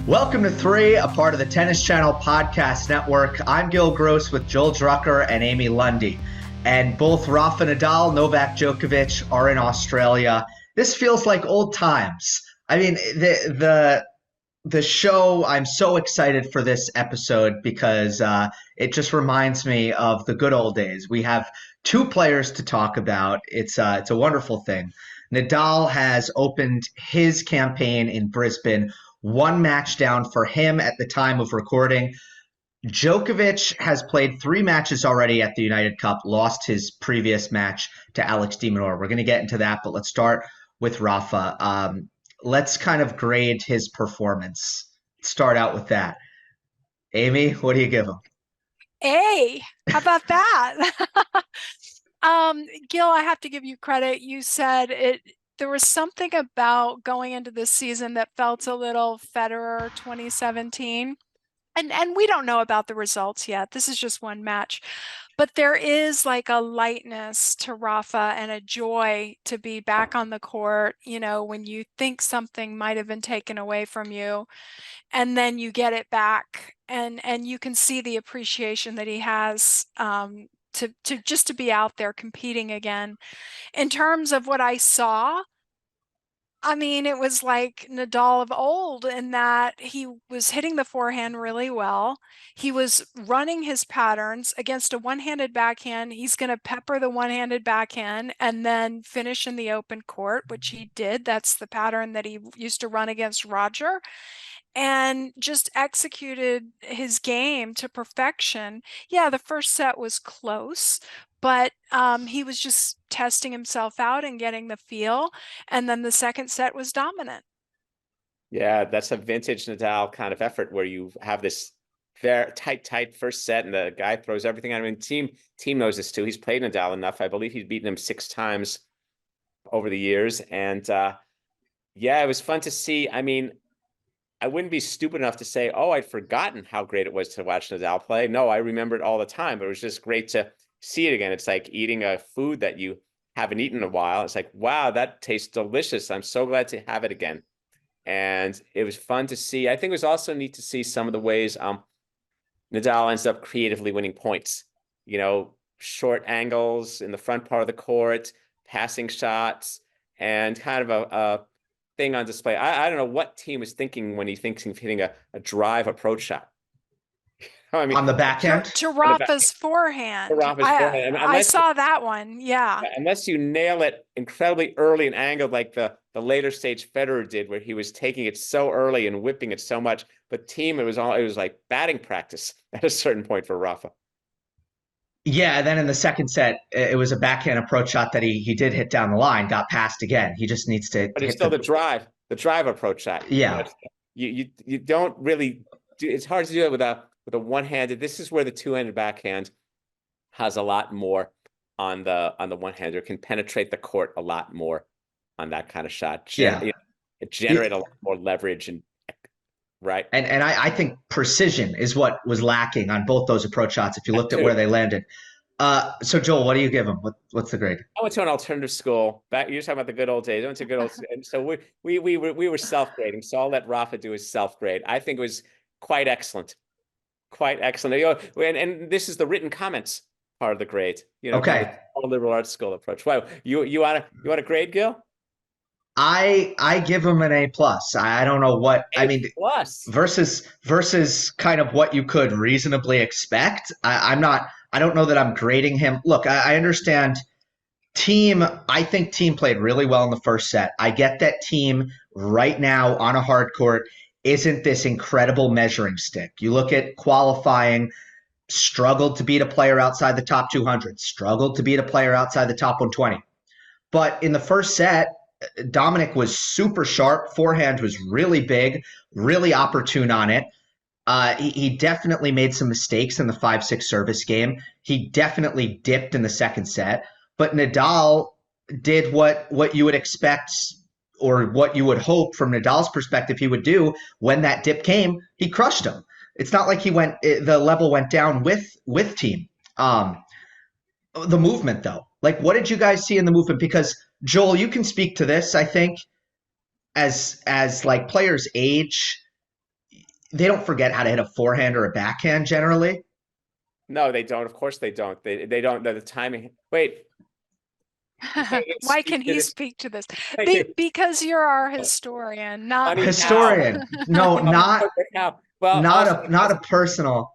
Welcome to Three, a part of the Tennis Channel Podcast Network. I'm Gill Gross with Joel Drucker and Amy Lundy. And both Rafa Nadal, Novak Djokovic are in Australia. This feels like old times. I mean, the show, I'm so excited for this episode because it just reminds me of the good old days. We have two players to talk about. It's a wonderful thing. Nadal has opened his campaign in Brisbane, one match down for him at the time of recording. Djokovic has played three matches already at the United Cup, lost his previous match to Alex de Minaur. We're going to get into that, but let's start with Rafa. Let's kind of grade his performance. Start out with that. Amy, what do you give him? Hey, how about that? Gil, I have to give you credit. You said there was something about going into this season that felt a little Federer 2017. And we don't know about the results yet. This is just one match. But there is like a lightness to Rafa and a joy to be back on the court, when you think something might have been taken away from you and then you get it back and you can see the appreciation that he has to just to be out there competing again. In terms of what I saw, I mean, it was like Nadal of old in that he was hitting the forehand really well. He was running his patterns against a one-handed backhand. He's going to pepper the one-handed backhand and then finish in the open court, which he did. That's the pattern that he used to run against Roger, and just executed his game to perfection. Yeah, the first set was close, but he was just testing himself out and getting the feel. And then the second set was dominant. Yeah, that's a vintage Nadal kind of effort where you have this very tight first set and the guy throws everything at him. And team knows this too. He's played Nadal enough. I believe he's beaten him 6 times over the years. And yeah, it was fun to see. I mean, I wouldn't be stupid enough to say, oh, I'd forgotten how great it was to watch Nadal play. No, I remember it all the time, but it was just great to see it again. It's like eating a food that you haven't eaten in a while. It's like, wow, that tastes delicious. I'm so glad to have it again. And it was fun to see. I think it was also neat to see some of the ways Nadal ends up creatively winning points. Short angles in the front part of the court, passing shots, and kind of a thing on display. I don't know what team was thinking when he thinks he's hitting a drive approach shot. I mean, on the backhand? To Rafa's forehand. To Rafa's forehand. I saw that one, yeah. Unless you nail it incredibly early and angled like the later stage Federer did, where he was taking it so early and whipping it so much. But team, it was like batting practice at a certain point for Rafa. Yeah, and then in the second set, it was a backhand approach shot that he did hit down the line, got passed again. He just needs to. But it's still the drive approach shot. Yeah, you don't really do. It's hard to do it with a one-handed. This is where the two-handed backhand has a lot more on the one-hander, can penetrate the court a lot more on that kind of shot. It generates a lot more leverage and. Right. And I think precision is what was lacking on both those approach shots if you looked at where they landed. So, Joel, what do you give them? What's the grade? I went to an alternative school. You're talking about the good old days. I went to good old and so we were self-grading. So I'll let Rafa do his self-grade. I think it was quite excellent. Quite excellent. And this is the written comments part of the grade. Okay. The liberal arts school approach. Wow. You want a grade, Gill? I give him an A+. I don't know what I mean versus kind of what you could reasonably expect. I don't know that I'm grading him. Look, I understand team. I think team played really well in the first set. I get that team right now on a hard court isn't this incredible measuring stick. You look at qualifying, struggled to beat a player outside the top 200, struggled to beat a player outside the top 120. But in the first set, Dominic was super sharp. Forehand was really big, really opportune on it. He definitely made some mistakes in the 5-6 service game. He definitely dipped in the second set. But Nadal did what you would expect or what you would hope from Nadal's perspective he would do when that dip came. He crushed him. It's not like the level went down with team. The movement, though. Like, what did you guys see in the movement? Because Joel, you can speak to this, I think, as like players age, they don't forget how to hit a forehand or a backhand generally. No, they don't. Of course they don't. They don't know the timing. Wait. Why can he speak to this? Because you're our historian, not historian. No, not well, not a personal.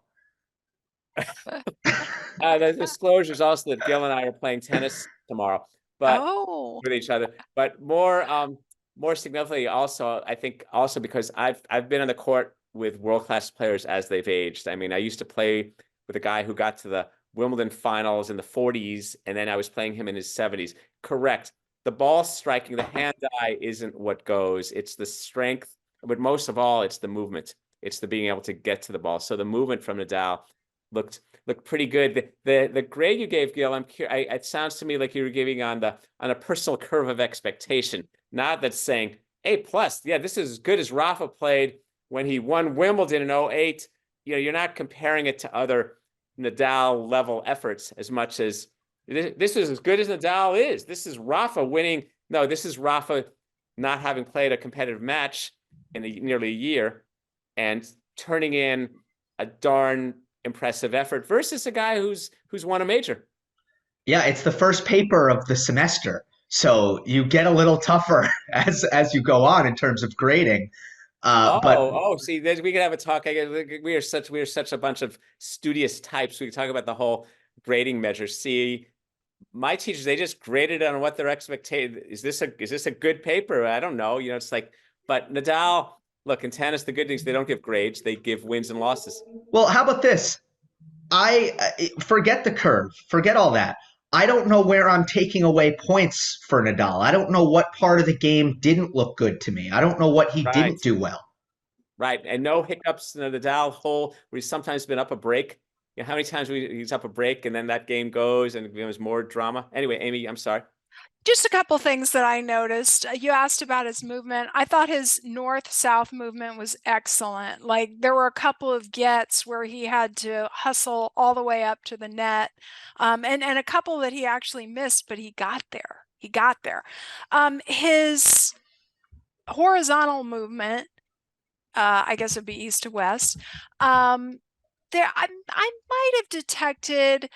The disclosure is also that Gill and I are playing tennis tomorrow, but with each other. But more significantly, also I think also because I've been on the court with world-class players as they've aged. I mean, I used to play with a guy who got to the Wimbledon finals in the 40s, and then I was playing him in his 70s. Correct. The ball striking, the hand-eye isn't what goes. It's the strength, but most of all, it's the movement. It's the being able to get to the ball. So the movement from Nadal looked pretty good. The grade you gave, Gill, it sounds to me like you were giving on a personal curve of expectation, not that saying A+. Yeah, this is as good as Rafa played when he won Wimbledon in 2008. You know, you're not comparing it to other Nadal level efforts as much as this is as good as Nadal is. This is Rafa winning. No, this is Rafa not having played a competitive match in nearly a year and turning in a darn impressive effort versus a guy who's won a major. Yeah, it's the first paper of the semester, so you get a little tougher as you go on in terms of grading. See, we could have a talk. We are such a bunch of studious types. We could talk about the whole grading measure. See, my teachers, they just graded on what their expectation is. This a good paper? I don't know. You know, it's like, but Nadal, look, in tennis, the good news, they don't give grades, they give wins and losses. Well, how about this? I forget the curve, forget all that. I don't know where I'm taking away points for Nadal. I don't know what part of the game didn't look good to me. I don't know what he didn't do well. Right, and no hiccups in the Nadal hole where he's sometimes been up a break. You know, how many times he's up a break and then that game goes and there's more drama? Anyway, Amy, I'm sorry. Just a couple things that I noticed. You asked about his movement. I thought his north-south movement was excellent. Like there were a couple of gets where he had to hustle all the way up to the net, and a couple that he actually missed, but he got there. He got there. His horizontal movement, I guess it'd be east to west. There, I might have detected.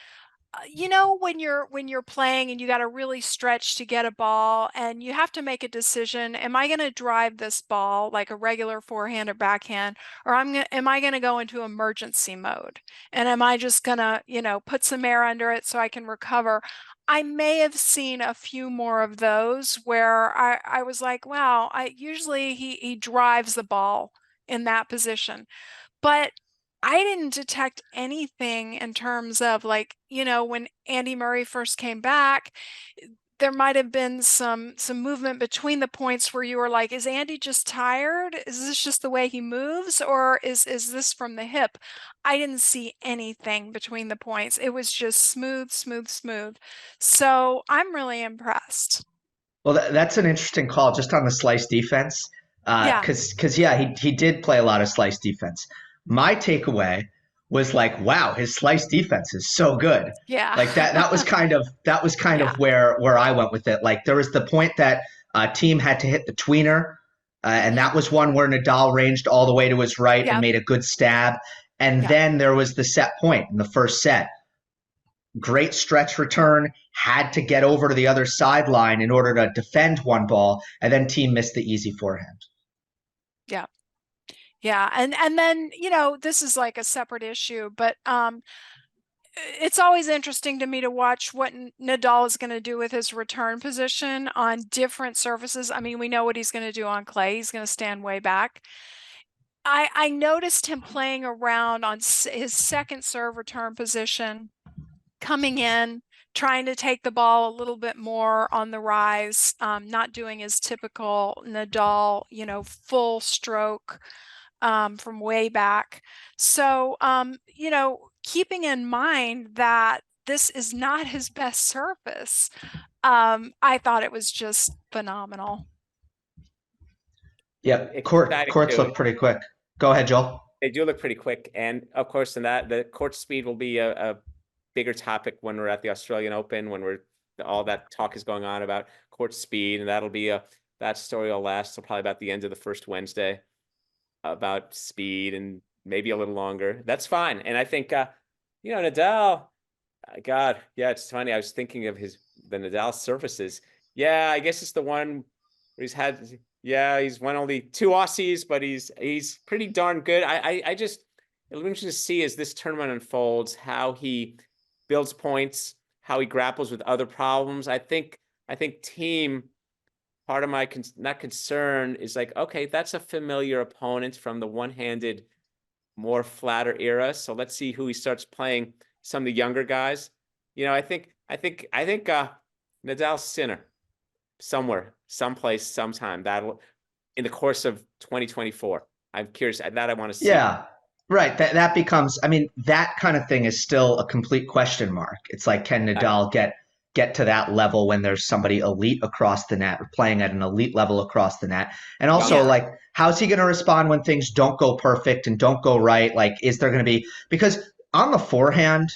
You know, when you're playing and you got to really stretch to get a ball and you have to make a decision, am I going to drive this ball like a regular forehand or backhand, or am I going to go into emergency mode, and am I just going to, you know, put some air under it so I can recover? I may have seen a few more of those where I was like, wow, usually he drives the ball in that position, but I didn't detect anything in terms of, like, you know, when Andy Murray first came back, there might have been some movement between the points where you were like, is Andy just tired? Is this just the way he moves, or is this from the hip? I didn't see anything between the points. It was just smooth, smooth, smooth. So I'm really impressed. Well, that's an interesting call just on the slice defense. Because he did play a lot of slice defense. My takeaway was like, wow, his slice defense is so good. Yeah. Like that was kind of where I went with it. Like there was the point that team had to hit the tweener, and that was one where Nadal ranged all the way to his right and made a good stab. And then there was the set point in the first set. Great stretch return, had to get over to the other sideline in order to defend one ball, and then team missed the easy forehand. Yeah. Yeah. And then, you know, this is like a separate issue, but it's always interesting to me to watch what Nadal is going to do with his return position on different surfaces. I mean, we know what he's going to do on clay. He's going to stand way back. I noticed him playing around on his second serve return position, coming in, trying to take the ball a little bit more on the rise, not doing his typical Nadal, you know, full stroke from way back. So, you know, keeping in mind that this is not his best surface, I thought it was just phenomenal. Yeah, courts look pretty quick. Go ahead, Joel. They do look pretty quick, and of course, in that the court speed will be a bigger topic when we're at the Australian Open, when all that talk is going on about court speed, and that'll be that story will last till probably about the end of the first Wednesday. about speed and maybe a little longer. That's fine. And I think, Nadal, God, yeah, it's funny. I was thinking of the Nadal surfaces. Yeah, I guess it's the one where he's won only 2 Aussies, but he's pretty darn good. It'll be interesting to see as this tournament unfolds how he builds points, how he grapples with other problems. I think team, part of my not concern is like, okay, that's a familiar opponent from the one-handed, more flatter era. So let's see who he starts playing. Some of the younger guys. I think Nadal's Sinner somewhere, someplace, sometime, that'll in the course of 2024. I'm curious that I want to see. Yeah. Right. That becomes, I mean, that kind of thing is still a complete question mark. It's like, can Nadal get to that level when there's somebody elite across the net or playing at an elite level across the net? And also, like, how's he going to respond when things don't go perfect and don't go right? Like, is there going to be, because on the forehand,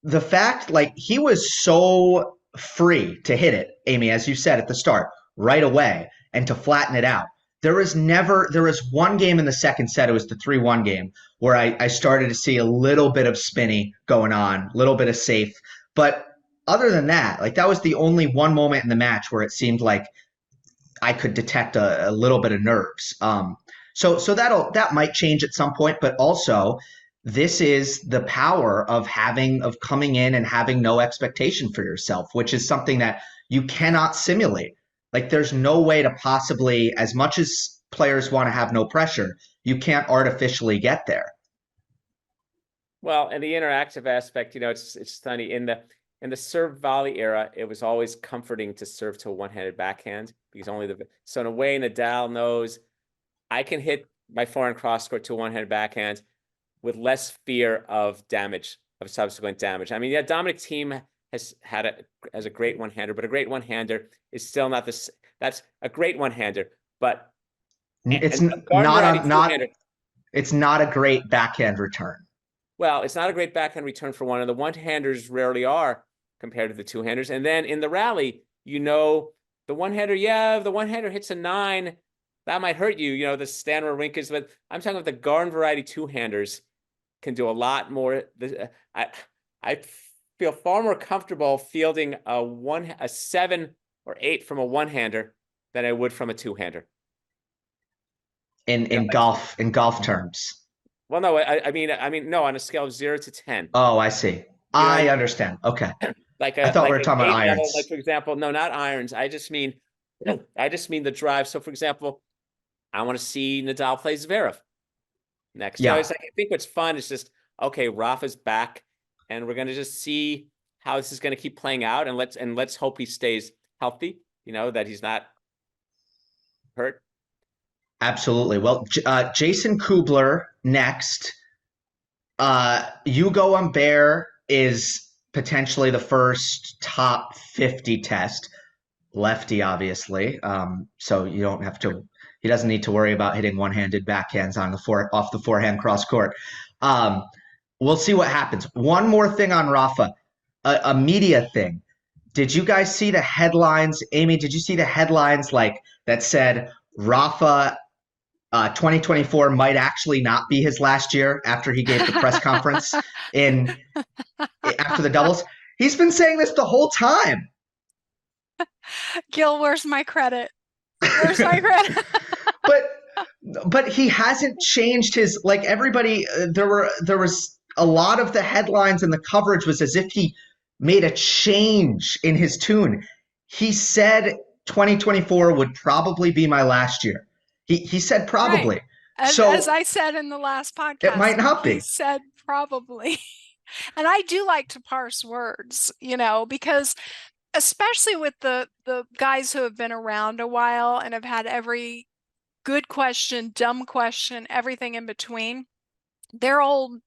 the fact, like, he was so free to hit it, Amy, as you said at the start, right away, and to flatten it out. There was one game in the second set, it was the 3-1 game, where I started to see a little bit of spinny going on, a little bit of safe. But other than that, like, that was the only one moment in the match where it seemed like I could detect a little bit of nerves. So that might change at some point, but also this is the power of coming in and having no expectation for yourself, which is something that you cannot simulate. Like, there's no way to possibly, as much as players want to have no pressure, you can't artificially get there. Well, and the interactive aspect, it's funny in the serve volley era, it was always comforting to serve to a one-handed backhand because so in a way, Nadal knows I can hit my forehand cross court to a one-handed backhand with less fear of damage, of subsequent damage. I mean, yeah, Dominic Thiem has a great one-hander, but a great one-hander is still not this. That's a great one-hander, but it's not a great backhand return. Well, it's not a great backhand return for one, and the one-handers rarely are compared to the two-handers. And then in the rally, the one-hander, the one-hander hits a 9. That might hurt you, the Stan Wawrinkas, but I'm talking about the garden variety two-handers can do a lot more. I feel far more comfortable fielding a 7 or 8 from a one-hander than I would from a two-hander. In golf terms. Well, no, I mean, no, on a scale of 0 to 10. Oh, I see. I understand. Okay. I thought we were talking about irons. Like, for example, no, not irons. I just mean the drive. So, for example, I want to see Nadal play Zverev next. Yeah. I think what's fun is just, okay, Rafa's back, and we're going to just see how this is going to keep playing out, and let's hope he stays healthy. That he's not hurt. Absolutely. Well, Jason Kubler next. Hugo Humbert is potentially the first top 50 test. Lefty, obviously. So he doesn't need to worry about hitting one-handed backhands off the forehand cross court. We'll see what happens. One more thing on Rafa, a media thing. Did you guys see the headlines? Amy, did you see the headlines that said Rafa 2024 might actually not be his last year after he gave the press conference after the doubles? He's been saying this the whole time. Gill, where's my credit? Where's my credit? But he hasn't changed his, like, everybody, there was a lot of the headlines and the coverage was as if he made a change in his tune. He said 2024 would probably be my last year. He said probably. Right. As I said in the last podcast, it might not be. He said probably. And I do like to parse words, because especially with the guys who have been around a while and have had every good question, dumb question, everything in between, they're old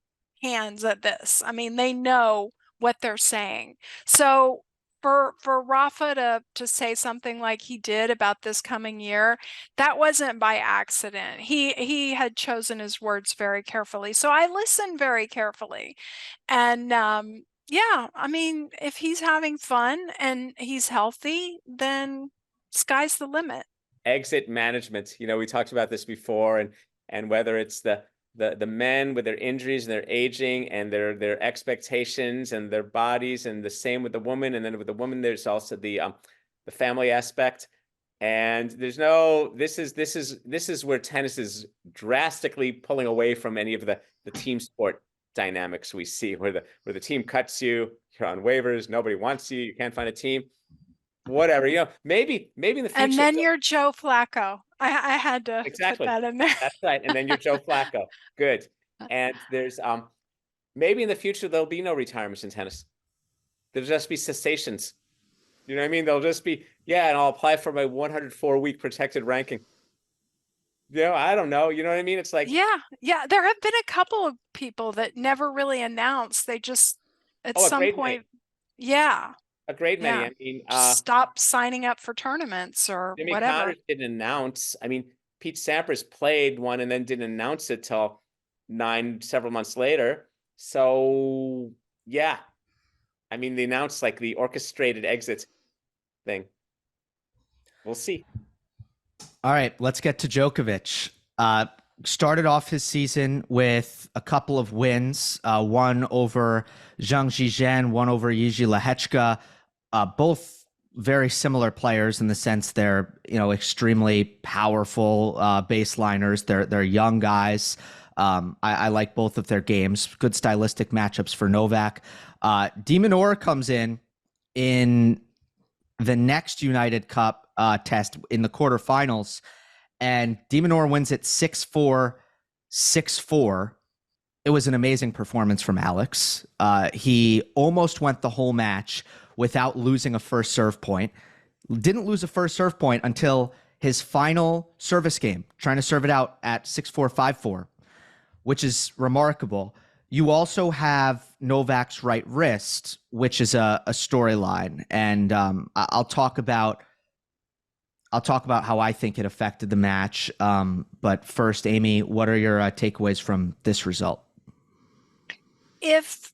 hands at this. I mean, they know what they're saying. So for Rafa to say something like he did about this coming year, that wasn't by accident. He had chosen his words very carefully. So I listened very carefully. And yeah, I mean, if he's having fun and he's healthy, then sky's the limit. exit management. You know, we talked about this before, and whether it's the men with their injuries and their aging and their expectations and their bodies, and the same with the woman. And then with the woman, there's also the family aspect. And there's no, this is where tennis is drastically pulling away from any of the team sport dynamics we see, where the team cuts you, you're on waivers, nobody wants you, you can't find a team, whatever, you know, maybe in the future. And then you're Joe Flacco. I had to put that in there. That's right. And then you're Joe Flacco. Good. And there's maybe in the future there'll be no retirements in tennis. There'll just be cessations. You know what I mean? They'll just be, yeah, and I'll apply for my 104-week protected ranking. You know, I don't know. You know what I mean? It's like, yeah. There have been a couple of people that never really announced. They just at some point, a great many. I mean, stop signing up for tournaments or Jimmy whatever. Connors didn't announce. I mean, Pete Sampras played one and then didn't announce it till several months later. So yeah, I mean, they announced like the orchestrated exit thing. We'll see. All right, let's get to Djokovic. Started off his season with a couple of wins, one over Zhang Zhizhen, one over Yiji Lehechka, both very similar players in the sense they're, you know, extremely powerful baseliners. They're young guys. I like both of their games. Good stylistic matchups for Novak. De Minaur comes in the next United Cup test in the quarterfinals, and De Minaur wins it 6-4, 6-4. It was an amazing performance from Alex. He almost went the whole match without losing a first serve point. Didn't lose a first serve point until his final service game, trying to serve it out at 6-4, 5-4, which is remarkable. You also have Novak's right wrist, which is a storyline, and I'll talk about how I think it affected the match. But first, Amy, what are your takeaways from this result? If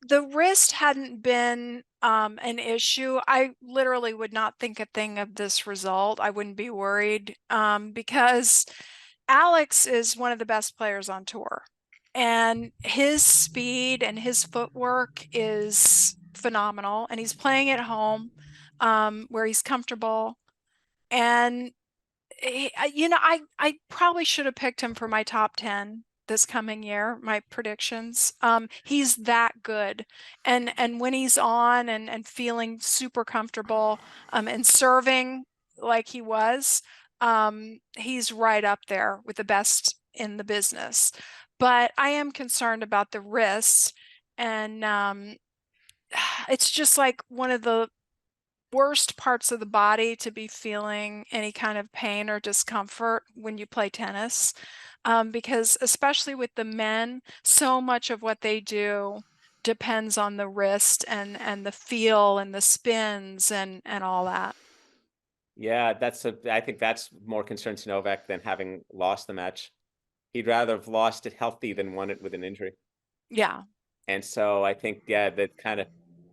the wrist hadn't been an issue, I literally would not think a thing of this result. I wouldn't be worried because Alex is one of the best players on tour. And his speed and his footwork is phenomenal. And he's playing at home where he's comfortable. And, you know, I probably should have picked him for my top 10 this coming year, my predictions. He's that good. And when he's on and feeling super comfortable and serving like he was, he's right up there with the best in the business. But I am concerned about the wrists, and it's just like one of the worst parts of the body to be feeling any kind of pain or discomfort when you play tennis, because especially with the men, so much of what they do depends on the wrist and the feel and the spins and all that. Yeah, I think that's more concern to Novak than having lost the match. He'd rather have lost it healthy than won it with an injury. Yeah. And so I think, yeah, that kind of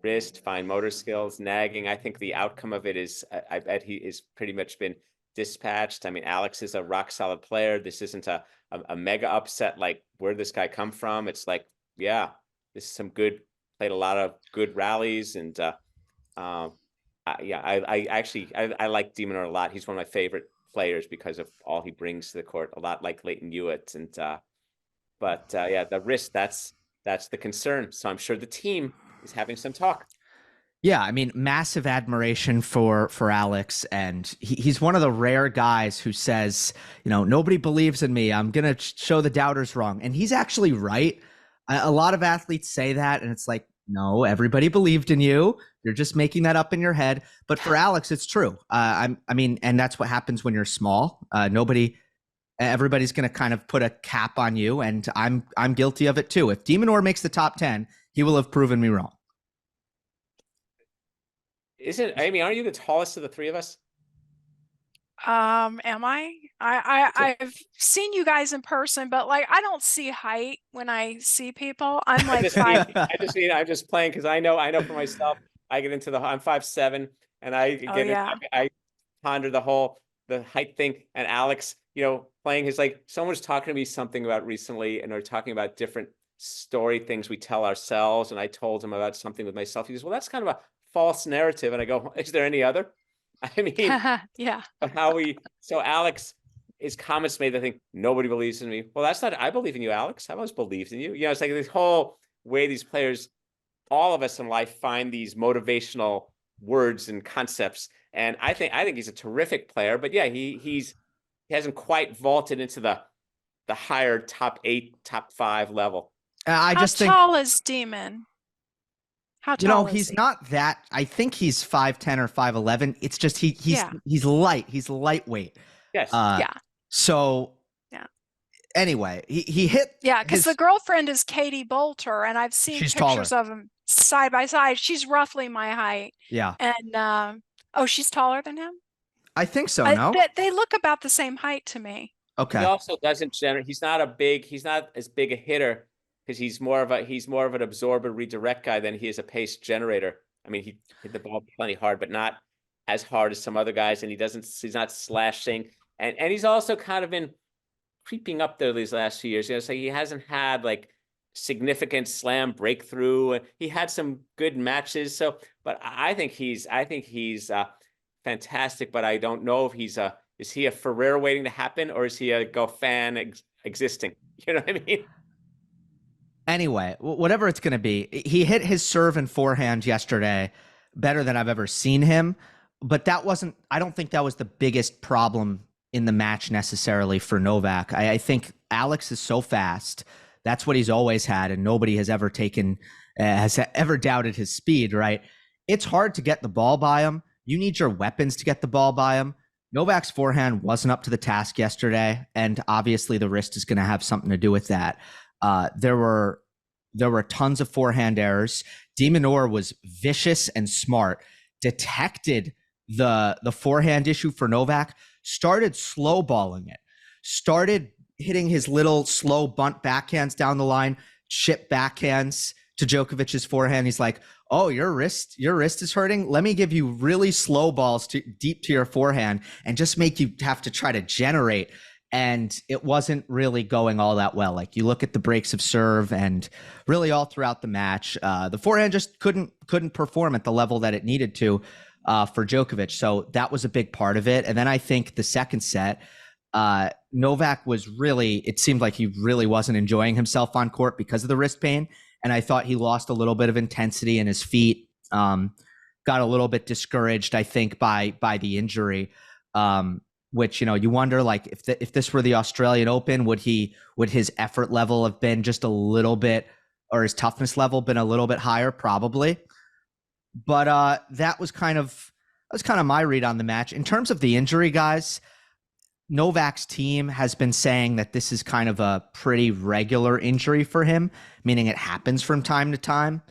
wrist, fine motor skills, nagging, I think the outcome of it is, I bet he is pretty much been dispatched. I mean, Alex is a rock solid player. This isn't a mega upset like where'd this guy come from? It's like, yeah, this is some good, played a lot of good rallies. And I like De Minaur a lot. He's one of my favorite players because of all he brings to the court, a lot like Leighton Hewitt. And yeah, the wrist, that's the concern. So I'm sure the team is having some talk. Yeah, I mean, massive admiration for Alex, and he's one of the rare guys who says, you know, nobody believes in me. I'm gonna show the doubters wrong, and he's actually right. A lot of athletes say that, and it's like, no, everybody believed in you. You're just making that up in your head. But for Alex, it's true. I mean, and that's what happens when you're small. Everybody's going to kind of put a cap on you, and I'm guilty of it too. If De Minaur makes the top 10, he will have proven me wrong. Amy, aren't you the tallest of the three of us? Am I? I've seen you guys in person, but like I don't see height when I see people. I'm like I'm just playing because I know for myself. I get into I'm 5'7", and I ponder the whole the height thing, and Alex, playing his, like, someone was talking to me something about recently, and they're talking about different story things we tell ourselves, and I told him about something with myself. He goes, well, that's kind of a false narrative. And I go, is there any other? I mean, yeah. So Alex, his comments made, I think, nobody believes in me. Well, that's not, I believe in you, Alex. I've always believed in you. It's like this whole way these players, all of us in life, find these motivational words and concepts. And I think he's a terrific player, but yeah, he hasn't quite vaulted into the higher top 8, top 5 level. I just think, how tall is Demon? How tall is he's he? not that. I think he's 5'10" or 5'11". It's just he's light. He's lightweight. Yes. So anyway, he hit. Yeah, because the girlfriend is Katie Bolter, and I've seen pictures of them side by side. She's roughly my height. Yeah. And she's taller than him? I think so. No, they look about the same height to me. Okay. He also doesn't generate. He's not as big a hitter, because he's more of an absorber redirect guy than he is a pace generator. I mean, he hit the ball plenty hard, but not as hard as some other guys, and he's not slashing, and he's also kind of been creeping up there these last few years. So he hasn't had like significant slam breakthrough, and he had some good matches. So, but I think he's fantastic, but I don't know if is he a Ferrer waiting to happen, or is he a Goffin existing? You know what I mean? Anyway, whatever it's going to be, he hit his serve and forehand yesterday better than I've ever seen him. But I don't think that was the biggest problem in the match necessarily for Novak. I think Alex is so fast. That's what he's always had, and nobody has ever doubted his speed, right? It's hard to get the ball by him. You need your weapons to get the ball by him. Novak's forehand wasn't up to the task yesterday, and obviously the wrist is going to have something to do with that. There were tons of forehand errors. De Minaur was vicious and smart, detected the forehand issue for Novak, started slow balling it, started hitting his little slow bunt backhands down the line, chip backhands to Djokovic's forehand. He's like, oh, your wrist is hurting. Let me give you really slow balls deep to your forehand and just make you have to try to generate. And it wasn't really going all that well. Like, you look at the breaks of serve, and really all throughout the match, the forehand just couldn't perform at the level that it needed to for Djokovic. So that was a big part of it. And then I think the second set, Novak it seemed like he really wasn't enjoying himself on court because of the wrist pain. And I thought he lost a little bit of intensity in his feet, got a little bit discouraged, I think, by the injury. Which, you wonder, like, if this were the Australian Open, would his effort level have been just a little bit, or his toughness level been a little bit higher? Probably. But that was kind of my read on the match. In terms of the injury, guys, Novak's team has been saying that this is kind of a pretty regular injury for him, meaning it happens from time to time.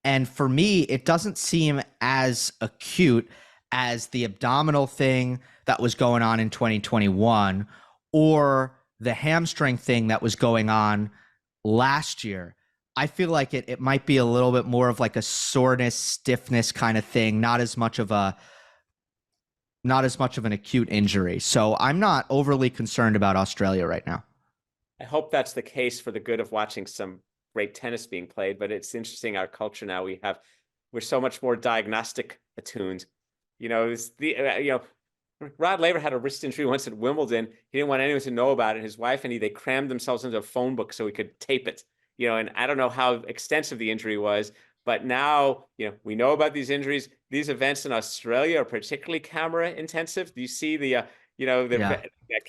And for me, it doesn't seem as acute as the abdominal thing that was going on in 2021, or the hamstring thing that was going on last year. I feel like it might be a little bit more of like a soreness, stiffness kind of thing, not as much of an acute injury. So I'm not overly concerned about Australia right now. I hope that's the case for the good of watching some great tennis being played, but it's interesting, our culture now, we're so much more diagnostic attuned. Rod Laver had a wrist injury once at Wimbledon. He didn't want anyone to know about it. His wife and they crammed themselves into a phone book so he could tape it. And I don't know how extensive the injury was, but now, we know about these injuries. These events in Australia are particularly camera intensive. Do you see the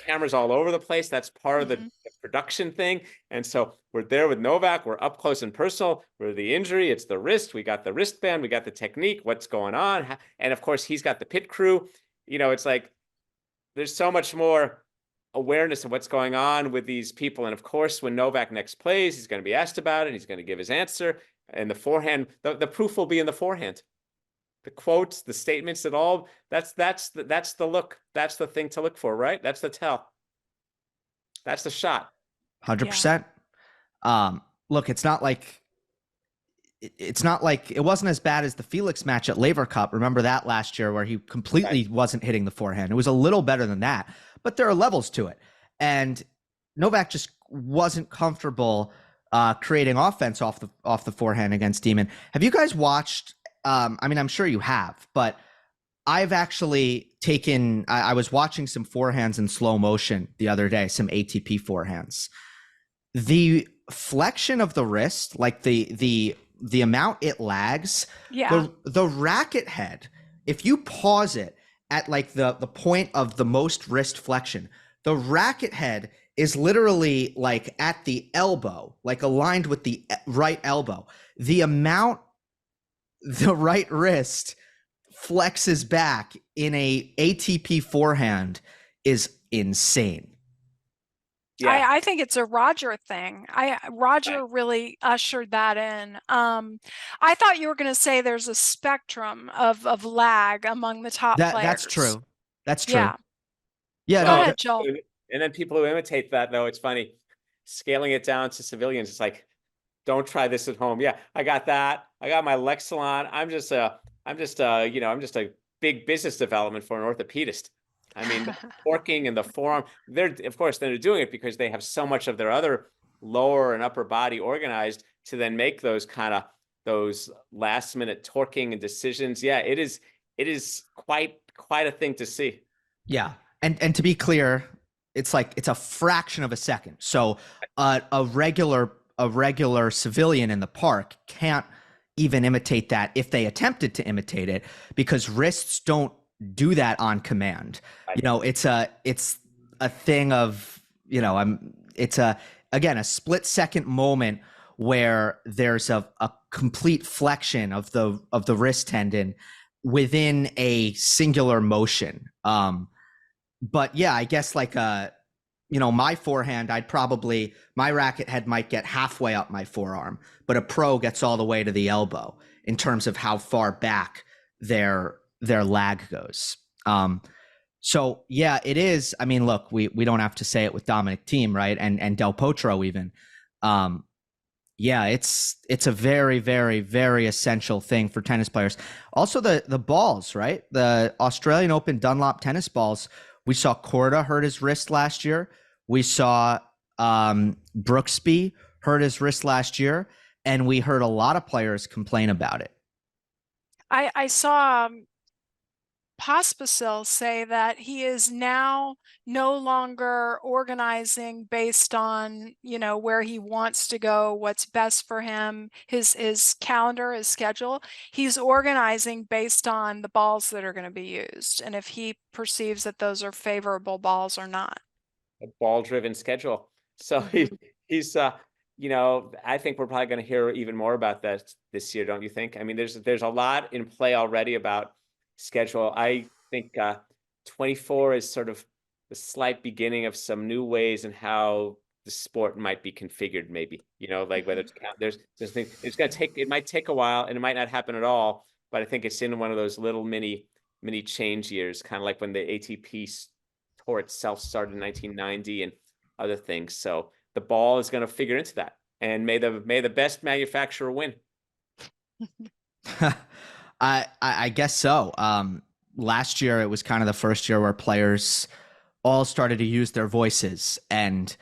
cameras all over the place? That's part of the production thing. And so we're there with Novak. We're up close and personal. We're the injury. It's the wrist. We got the wristband. We got the technique. What's going on? And of course, he's got the pit crew. It's like there's so much more awareness of what's going on with these people. And of course, when Novak next plays, he's going to be asked about it. He's going to give his answer. And the forehand, the proof will be in the forehand. The quotes, the statements, it all, that's the look. That's the thing to look for, right? That's the tell. That's the shot. 100%. Look, it's not like it's not like it wasn't as bad as the Felix match at Laver Cup. Remember that last year where he completely wasn't hitting the forehand. It was a little better than that, but there are levels to it. And Novak just wasn't comfortable creating offense off the forehand against Demon. Have you guys watched? I mean, I'm sure you have, but I've actually taken. I was watching some forehands in slow motion the other day, some ATP forehands. The flexion of the wrist, like the amount it lags, the racket head, if you pause it at like the point of the most wrist flexion, the racket head is literally like at the elbow, like aligned with the right elbow. The amount the right wrist flexes back in a ATP forehand is insane. Yeah. I think it's a Roger thing. Roger really ushered that in. I thought you were going to say there's a spectrum of lag among the top players. That's true. That's true. Yeah. Go ahead, Joel. And then people who imitate that, though, it's funny. Scaling it down to civilians, it's like, don't try this at home. Yeah, I got that. I got my Lexilon. I'm just a big business development for an orthopedist. I mean, the torquing and the forearm, they're doing it because they have so much of their other lower and upper body organized to then make those last minute torquing and decisions. Yeah, it is quite a thing to see. Yeah. And to be clear, it's a fraction of a second. So a regular civilian in the park can't even imitate that if they attempted to imitate it, because wrists don't do that on command. It's a thing of, it's a split second moment where there's a complete flexion of the wrist tendon within a singular motion. But yeah, I guess like my forehand, my racket head might get halfway up my forearm, but a pro gets all the way to the elbow in terms of how far back their lag goes. So yeah, it is. I mean, look, we don't have to say it with Dominic Thiem, right? And Del Potro even. Yeah, it's a very, very, very essential thing for tennis players. Also the balls, right? The Australian Open Dunlop tennis balls. We saw Korda hurt his wrist last year. We saw Brooksby hurt his wrist last year, and we heard a lot of players complain about it. I saw Pospisil say that he is now no longer organizing based on, where he wants to go, what's best for him, his calendar, his schedule. He's organizing based on the balls that are going to be used, and if he perceives that those are favorable balls or not. A ball-driven schedule. So he's I think we're probably going to hear even more about that this year, don't you think? I mean, there's a lot in play already about schedule. I think 24 is sort of the slight beginning of some new ways in how the sport might be configured, maybe, like whether it's there's things, it might take a while and it might not happen at all, but I think it's in one of those little mini change years, kind of like when the ATP tour itself started in 1990 and other things. So the ball is going to figure into that, and may the best manufacturer win. I guess so. Last year, it was kind of the first year where players all started to use their voices. And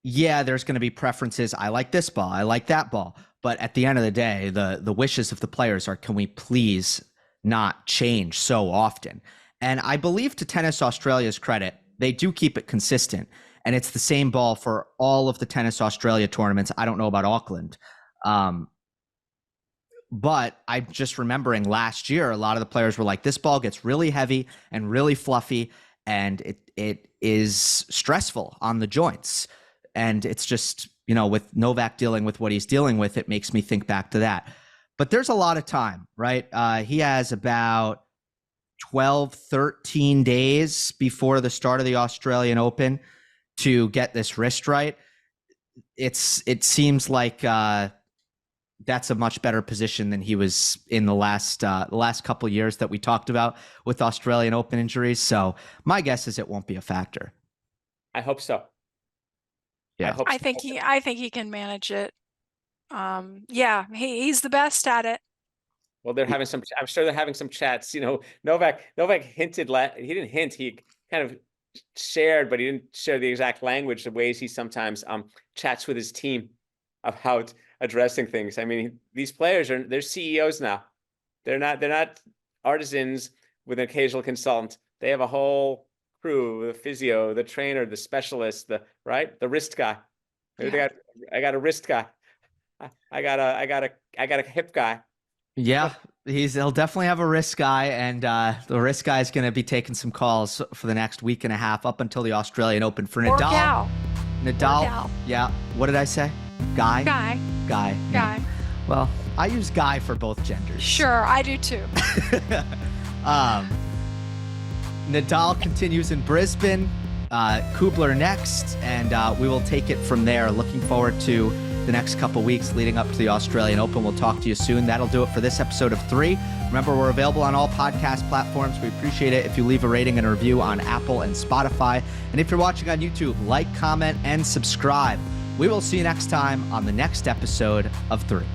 yeah, there's going to be preferences. I like this ball. I like that ball. But at the end of the day, the wishes of the players are, can we please not change so often? And I believe, to Tennis Australia's credit, they do keep it consistent. And it's the same ball for all of the Tennis Australia tournaments. I don't know about Auckland. But I'm just remembering last year, a lot of the players were like, this ball gets really heavy and really fluffy, and it is stressful on the joints. And it's just, with Novak dealing with what he's dealing with, it makes me think back to that. But there's a lot of time, right? He has about 12, 13 days before the start of the Australian Open to get this wrist right. It seems like that's a much better position than he was in the last couple of years that we talked about with Australian Open injuries. So my guess is it won't be a factor. I hope so. Yeah, I think he can manage it. Yeah, he's the best at it. Well, I'm sure they're having some chats. Novak hinted, he didn't hint, he kind of shared, but he didn't share the exact language, the ways he sometimes chats with his team about addressing things. I mean, these players they're CEOs now. They're not artisans with an occasional consultant. They have a whole crew, the physio, the trainer, the specialist, the wrist guy. Maybe I got a wrist guy. I got a hip guy. Yeah, he'll definitely have a wrist guy, and the wrist guy is going to be taking some calls for the next week and a half up until the Australian Open for Nadal. Nadal. Yeah. What did I say? Guy. Yeah. Well, I use guy for both genders. Sure, I do too. Nadal continues in Brisbane. Kubler next, and we will take it from there. Looking forward to the next couple weeks leading up to the Australian Open. We'll talk to you soon. That'll do it for this episode of 3. Remember, we're available on all podcast platforms. We appreciate it if you leave a rating and a review on Apple and Spotify. And if you're watching on YouTube, like, comment, and subscribe. We will see you next time on the next episode of 3.